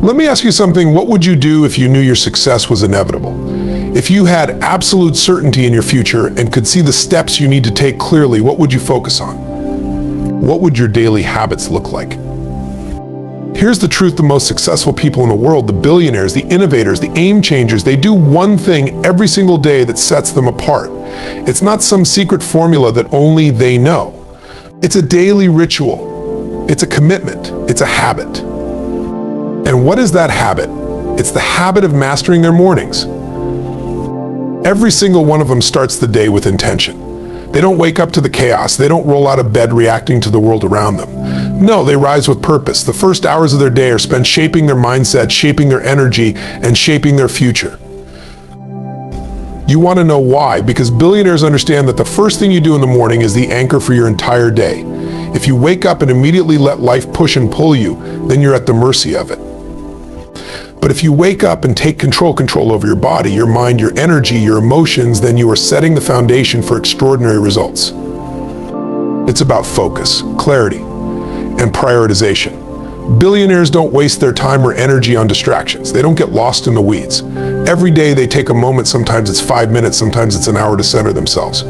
Let me ask you something. What would you do if you knew your success was inevitable? If you had absolute certainty in your future and could see the steps you need to take clearly, what would you focus on? What would your daily habits look like? Here's the truth: the most successful people in the world, the billionaires, the innovators, the aim changers, they do one thing every single day that sets them apart. It's not some secret formula that only they know. It's a daily ritual. It's a commitment. It's a habit. And what is that habit? It's the habit of mastering their mornings. Every single one of them starts the day with intention. They don't wake up to the chaos. They don't roll out of bed reacting to the world around them. No, they rise with purpose. The first hours of their day are spent shaping their mindset, shaping their energy, and shaping their future. You want to know why? Because billionaires understand that the first thing you do in the morning is the anchor for your entire day. If you wake up and immediately let life push and pull you, then you're at the mercy of it. But if you wake up and take control over your body, your mind, your energy, your emotions, then you are setting the foundation for extraordinary results. It's about focus, clarity, and prioritization. Billionaires don't waste their time or energy on distractions. They don't get lost in the weeds. Every day they take a moment, sometimes it's 5 minutes, sometimes it's an hour, to center themselves.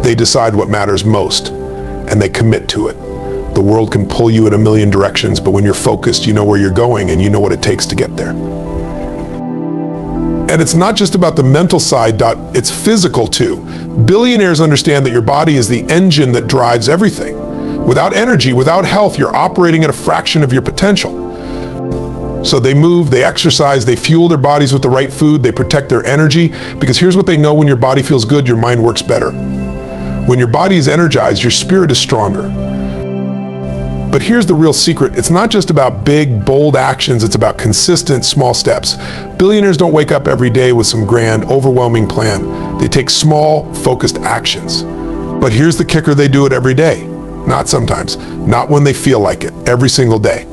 They decide what matters most, and they commit to it. The world can pull you in a million directions, but when you're focused, you know where you're going and you know what it takes to get there. And it's not just about the mental side, it's physical too. Billionaires understand that your body is the engine that drives everything. Without energy, without health, you're operating at a fraction of your potential. So they move, they exercise, they fuel their bodies with the right food, they protect their energy, because here's what they know: when your body feels good, your mind works better. When your body is energized, your spirit is stronger. But here's the real secret: it's not just about big, bold actions, it's about consistent, small steps. Billionaires don't wake up every day with some grand, overwhelming plan. They take small, focused actions. But here's the kicker: they do it every day. Not sometimes, not when they feel like it, every single day.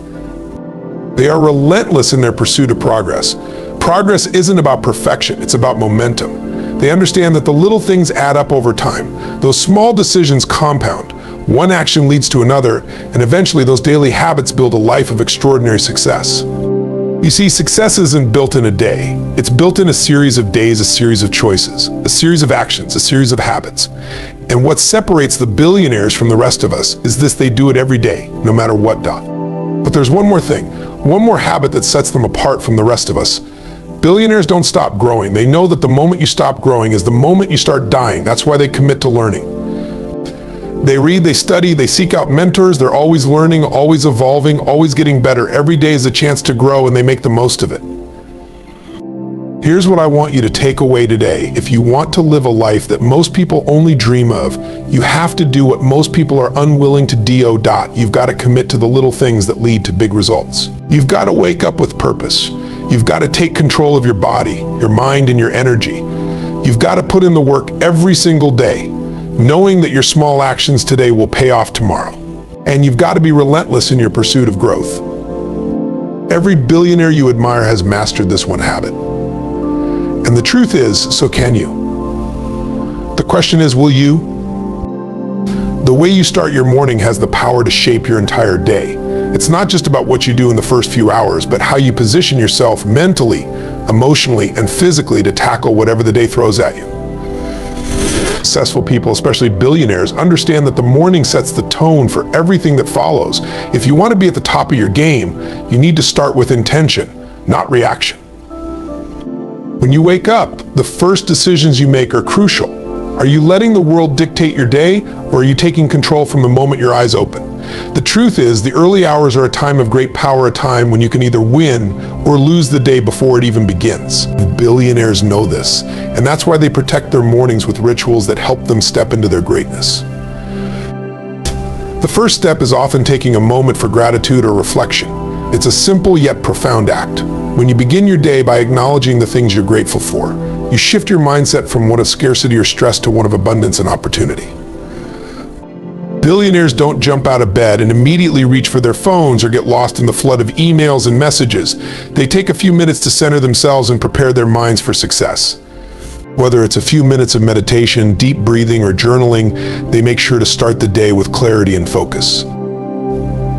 They are relentless in their pursuit of progress. Progress isn't about perfection, it's about momentum. They understand that the little things add up over time. Those small decisions compound. One action leads to another, and eventually those daily habits build a life of extraordinary success. You see, success isn't built in a day. It's built in a series of days, a series of choices, a series of actions, a series of habits. And what separates the billionaires from the rest of us is this: they do it every day, no matter what. But there's one more thing, one more habit that sets them apart from the rest of us. Billionaires don't stop growing. They know that the moment you stop growing is the moment you start dying. That's why they commit to learning. They read, they study, they seek out mentors. They're always learning, always evolving, always getting better. Every day is a chance to grow, and they make the most of it. Here's what I want you to take away today. If you want to live a life that most people only dream of, you have to do what most people are unwilling to do. You've got to commit to the little things that lead to big results. You've got to wake up with purpose. You've got to take control of your body, your mind, and your energy. You've got to put in the work every single day, knowing that your small actions today will pay off tomorrow. And you've got to be relentless in your pursuit of growth. Every billionaire you admire has mastered this one habit. And the truth is, so can you. The question is, will you? The way you start your morning has the power to shape your entire day. It's not just about what you do in the first few hours, but how you position yourself mentally, emotionally, and physically to tackle whatever the day throws at you. Successful people, especially billionaires, understand that the morning sets the tone for everything that follows. If you want to be at the top of your game, you need to start with intention, not reaction. When you wake up, the first decisions you make are crucial. Are you letting the world dictate your day, or are you taking control from the moment your eyes open? The truth is, the early hours are a time of great power, a time when you can either win or lose the day before it even begins. Billionaires know this, and that's why they protect their mornings with rituals that help them step into their greatness. The first step is often taking a moment for gratitude or reflection. It's a simple yet profound act. When you begin your day by acknowledging the things you're grateful for, you shift your mindset from one of scarcity or stress to one of abundance and opportunity. Billionaires don't jump out of bed and immediately reach for their phones or get lost in the flood of emails and messages. They take a few minutes to center themselves and prepare their minds for success. Whether it's a few minutes of meditation, deep breathing, or journaling, they make sure to start the day with clarity and focus.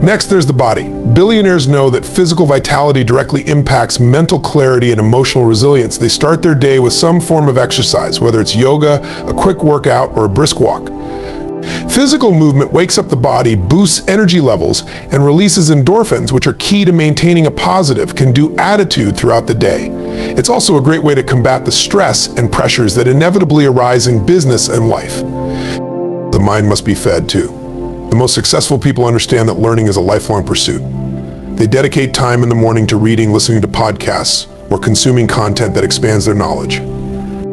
Next, there's the body. Billionaires know that physical vitality directly impacts mental clarity and emotional resilience. They start their day with some form of exercise, whether it's yoga, a quick workout, or a brisk walk. Physical movement wakes up the body, boosts energy levels, and releases endorphins, which are key to maintaining a positive, can-do attitude throughout the day. It's also a great way to combat the stress and pressures that inevitably arise in business and life. The mind must be fed too. The most successful people understand that learning is a lifelong pursuit. They dedicate time in the morning to reading, listening to podcasts, or consuming content that expands their knowledge.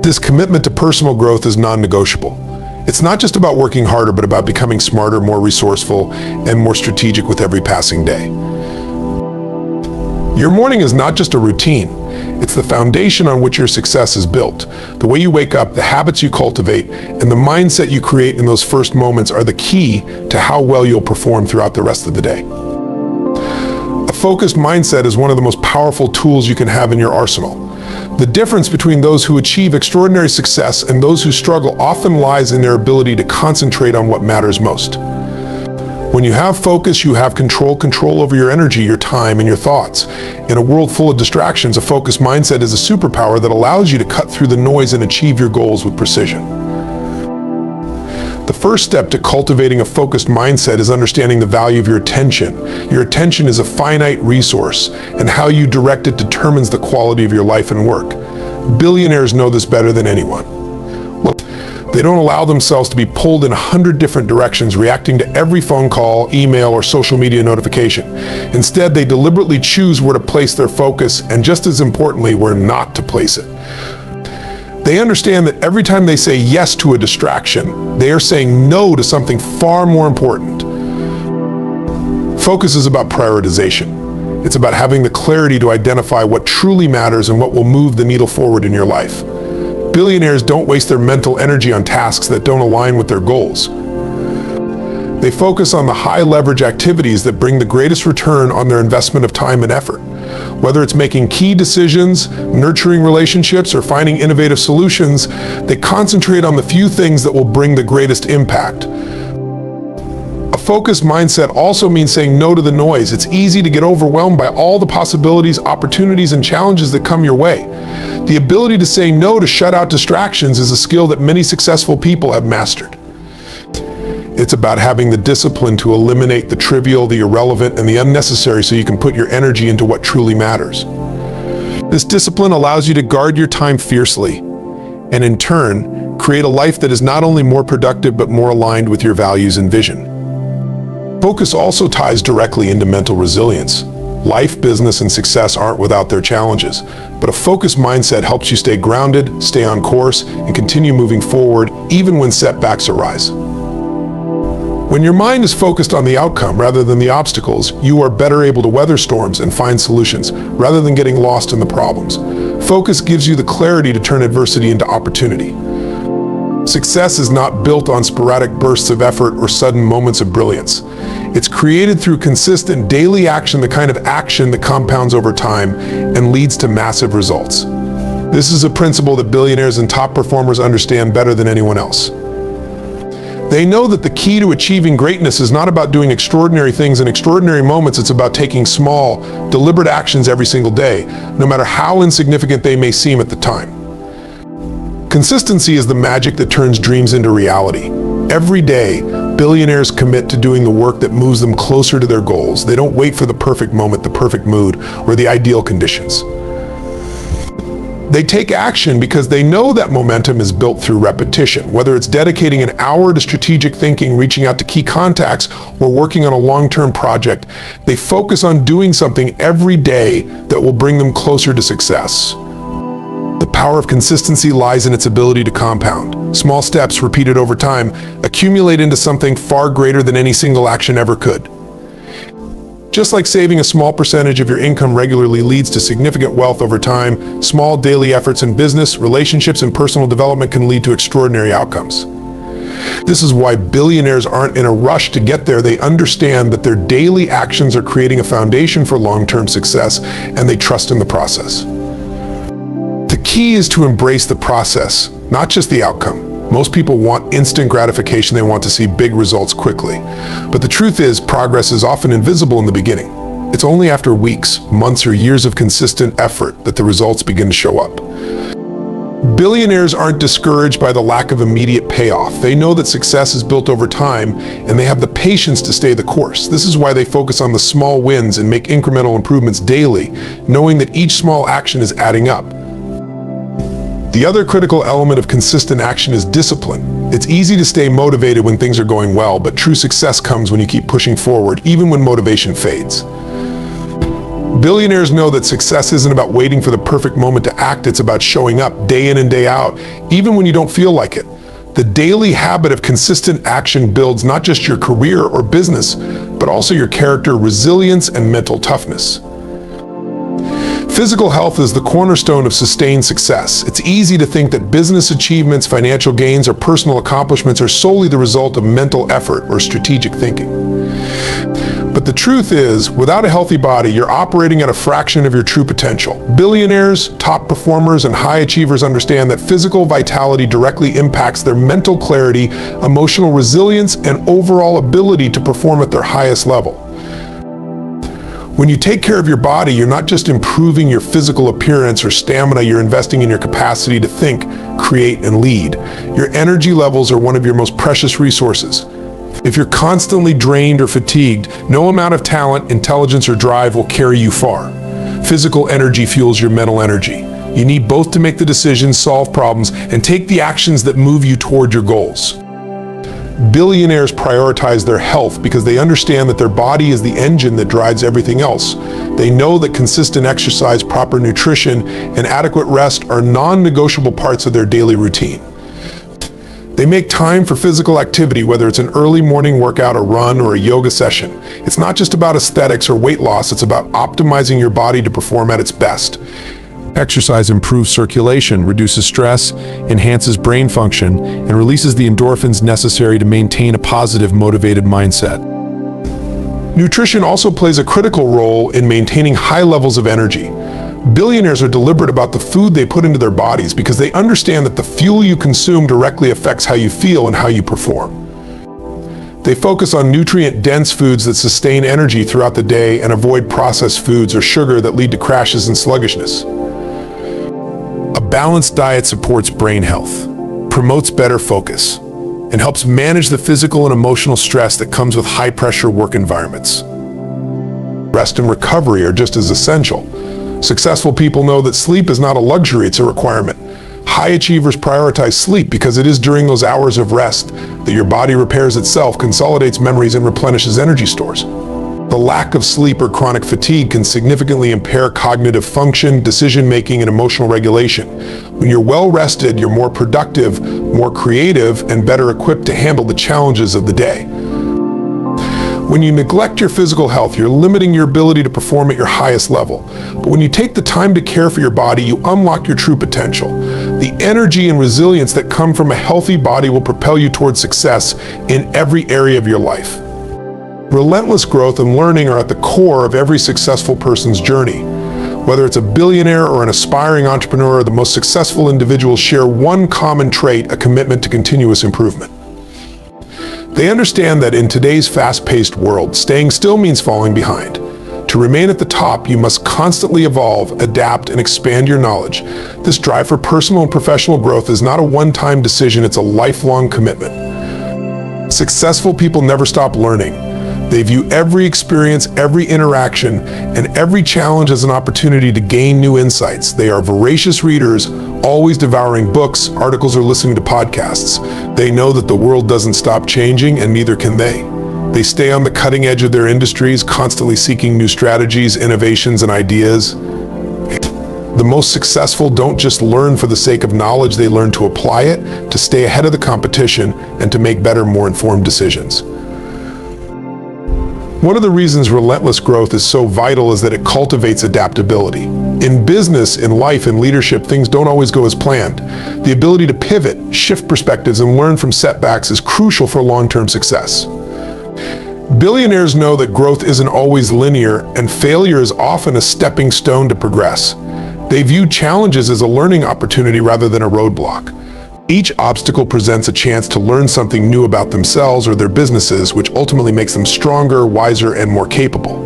This commitment to personal growth is non-negotiable. It's not just about working harder, but about becoming smarter, more resourceful, and more strategic with every passing day. Your morning is not just a routine. It's the foundation on which your success is built. The way you wake up, the habits you cultivate, and the mindset you create in those first moments are the key to how well you'll perform throughout the rest of the day. A focused mindset is one of the most powerful tools you can have in your arsenal. The difference between those who achieve extraordinary success and those who struggle often lies in their ability to concentrate on what matters most. When you have focus, you have control over your energy, your time, and your thoughts. In a world full of distractions, a focused mindset is a superpower that allows you to cut through the noise and achieve your goals with precision. The first step to cultivating a focused mindset is understanding the value of your attention. Your attention is a finite resource, and how you direct it determines the quality of your life and work. Billionaires know this better than anyone. They don't allow themselves to be pulled in 100 different directions, reacting to every phone call, email, or social media notification. Instead, they deliberately choose where to place their focus, and just as importantly, where not to place it. They understand that every time they say yes to a distraction, they are saying no to something far more important. Focus is about prioritization. It's about having the clarity to identify what truly matters and what will move the needle forward in your life. Billionaires don't waste their mental energy on tasks that don't align with their goals. They focus on the high-leverage activities that bring the greatest return on their investment of time and effort. Whether it's making key decisions, nurturing relationships, or finding innovative solutions, they concentrate on the few things that will bring the greatest impact. A focused mindset also means saying no to the noise. It's easy to get overwhelmed by all the possibilities, opportunities, and challenges that come your way. The ability to say no, to shut out distractions, is a skill that many successful people have mastered. It's about having the discipline to eliminate the trivial, the irrelevant, and the unnecessary so you can put your energy into what truly matters. This discipline allows you to guard your time fiercely, and in turn, create a life that is not only more productive but more aligned with your values and vision. Focus also ties directly into mental resilience. Life, business, and success aren't without their challenges, but a focused mindset helps you stay grounded, stay on course, and continue moving forward even when setbacks arise. When your mind is focused on the outcome rather than the obstacles, you are better able to weather storms and find solutions rather than getting lost in the problems. Focus gives you the clarity to turn adversity into opportunity. Success is not built on sporadic bursts of effort or sudden moments of brilliance. It's created through consistent daily action, the kind of action that compounds over time and leads to massive results. This is a principle that billionaires and top performers understand better than anyone else. They know that the key to achieving greatness is not about doing extraordinary things in extraordinary moments. It's about taking small, deliberate actions every single day, no matter how insignificant they may seem at the time. Consistency is the magic that turns dreams into reality. Every day, billionaires commit to doing the work that moves them closer to their goals. They don't wait for the perfect moment, the perfect mood, or the ideal conditions. They take action because they know that momentum is built through repetition. Whether it's dedicating an hour to strategic thinking, reaching out to key contacts, or working on a long-term project, they focus on doing something every day that will bring them closer to success. The power of consistency lies in its ability to compound. Small steps repeated over time accumulate into something far greater than any single action ever could. Just like saving a small percentage of your income regularly leads to significant wealth over time, small daily efforts in business, relationships, and personal development can lead to extraordinary outcomes. This is why billionaires aren't in a rush to get there. They understand that their daily actions are creating a foundation for long-term success, and they trust in the process. The key is to embrace the process, not just the outcome. Most people want instant gratification. They want to see big results quickly. But the truth is, progress is often invisible in the beginning. It's only after weeks, months, or years of consistent effort that the results begin to show up. Billionaires aren't discouraged by the lack of immediate payoff. They know that success is built over time, and they have the patience to stay the course. This is why they focus on the small wins and make incremental improvements daily, knowing that each small action is adding up. The other critical element of consistent action is discipline. It's easy to stay motivated when things are going well, but true success comes when you keep pushing forward, even when motivation fades. Billionaires know that success isn't about waiting for the perfect moment to act. It's about showing up day in and day out, even when you don't feel like it. The daily habit of consistent action builds not just your career or business, but also your character, resilience, and mental toughness. Physical health is the cornerstone of sustained success. It's easy to think that business achievements, financial gains, or personal accomplishments are solely the result of mental effort or strategic thinking. But the truth is, without a healthy body, you're operating at a fraction of your true potential. Billionaires, top performers, and high achievers understand that physical vitality directly impacts their mental clarity, emotional resilience, and overall ability to perform at their highest level. When you take care of your body, you're not just improving your physical appearance or stamina, you're investing in your capacity to think, create, and lead. Your energy levels are one of your most precious resources. If you're constantly drained or fatigued, no amount of talent, intelligence, or drive will carry you far. Physical energy fuels your mental energy. You need both to make the decisions, solve problems, and take the actions that move you toward your goals. Billionaires prioritize their health because they understand that their body is the engine that drives everything else. They know that consistent exercise, proper nutrition, and adequate rest are non-negotiable parts of their daily routine. They make time for physical activity, whether it's an early morning workout, a run, or a yoga session. It's not just about aesthetics or weight loss, it's about optimizing your body to perform at its best. Exercise improves circulation, reduces stress, enhances brain function, and releases the endorphins necessary to maintain a positive, motivated mindset. Nutrition also plays a critical role in maintaining high levels of energy. Billionaires are deliberate about the food they put into their bodies because they understand that the fuel you consume directly affects how you feel and how you perform. They focus on nutrient-dense foods that sustain energy throughout the day and avoid processed foods or sugar that lead to crashes and sluggishness. A balanced diet supports brain health, promotes better focus, and helps manage the physical and emotional stress that comes with high-pressure work environments. Rest and recovery are just as essential. Successful people know that sleep is not a luxury, it's a requirement. High achievers prioritize sleep because it is during those hours of rest that your body repairs itself, consolidates memories, and replenishes energy stores. The lack of sleep or chronic fatigue can significantly impair cognitive function, decision-making, and emotional regulation. When you're well rested, you're more productive, more creative, and better equipped to handle the challenges of the day. When you neglect your physical health, you're limiting your ability to perform at your highest level. But when you take the time to care for your body, you unlock your true potential. The energy and resilience that come from a healthy body will propel you towards success in every area of your life. Relentless growth and learning are at the core of every successful person's journey. Whether it's a billionaire or an aspiring entrepreneur, the most successful individuals share one common trait: a commitment to continuous improvement. They understand that in today's fast-paced world, staying still means falling behind. To remain at the top, you must constantly evolve, adapt, and expand your knowledge. This drive for personal and professional growth is not a one-time decision, it's a lifelong commitment. Successful people never stop learning. They view every experience, every interaction, and every challenge as an opportunity to gain new insights. They are voracious readers, always devouring books, articles, or listening to podcasts. They know that the world doesn't stop changing, and neither can they. They stay on the cutting edge of their industries, constantly seeking new strategies, innovations, and ideas. The most successful don't just learn for the sake of knowledge, they learn to apply it, to stay ahead of the competition, and to make better, more informed decisions. One of the reasons relentless growth is so vital is that it cultivates adaptability. In business, in life, in leadership, things don't always go as planned. The ability to pivot, shift perspectives, and learn from setbacks is crucial for long-term success. Billionaires know that growth isn't always linear, and failure is often a stepping stone to progress. They view challenges as a learning opportunity rather than a roadblock. Each obstacle presents a chance to learn something new about themselves or their businesses, which ultimately makes them stronger, wiser, and more capable.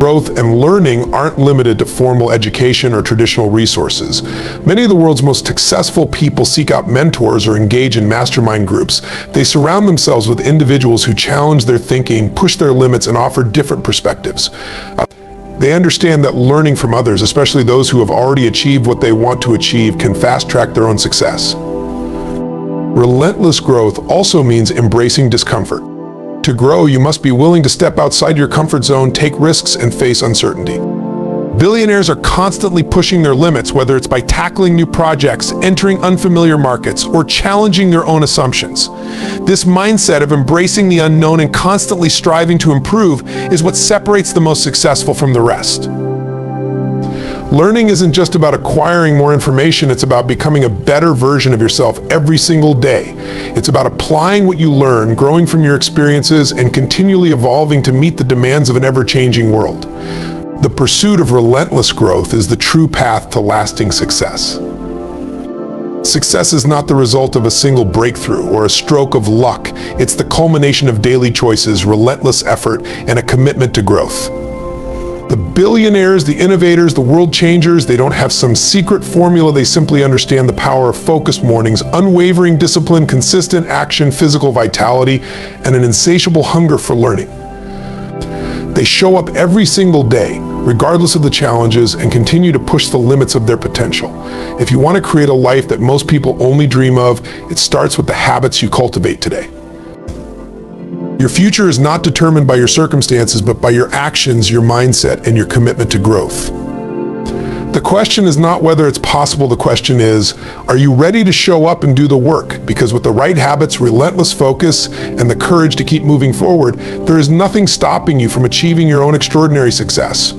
Growth and learning aren't limited to formal education or traditional resources. Many of the world's most successful people seek out mentors or engage in mastermind groups. They surround themselves with individuals who challenge their thinking, push their limits, and offer different perspectives. They understand that learning from others, especially those who have already achieved what they want to achieve, can fast-track their own success. Relentless growth also means embracing discomfort. To grow, you must be willing to step outside your comfort zone, take risks, and face uncertainty. Billionaires are constantly pushing their limits, whether it's by tackling new projects, entering unfamiliar markets, or challenging their own assumptions. This mindset of embracing the unknown and constantly striving to improve is what separates the most successful from the rest. Learning isn't just about acquiring more information, it's about becoming a better version of yourself every single day. It's about applying what you learn, growing from your experiences, and continually evolving to meet the demands of an ever-changing world. The pursuit of relentless growth is the true path to lasting success. Success is not the result of a single breakthrough or a stroke of luck. It's the culmination of daily choices, relentless effort, and a commitment to growth. The billionaires, the innovators, the world changers, they don't have some secret formula. They simply understand the power of focused mornings, unwavering discipline, consistent action, physical vitality, and an insatiable hunger for learning. They show up every single day, regardless of the challenges, and continue to push the limits of their potential. If you want to create a life that most people only dream of, it starts with the habits you cultivate today. Your future is not determined by your circumstances, but by your actions, your mindset, and your commitment to growth. The question is not whether it's possible, the question is, are you ready to show up and do the work? Because with the right habits, relentless focus, and the courage to keep moving forward, there is nothing stopping you from achieving your own extraordinary success.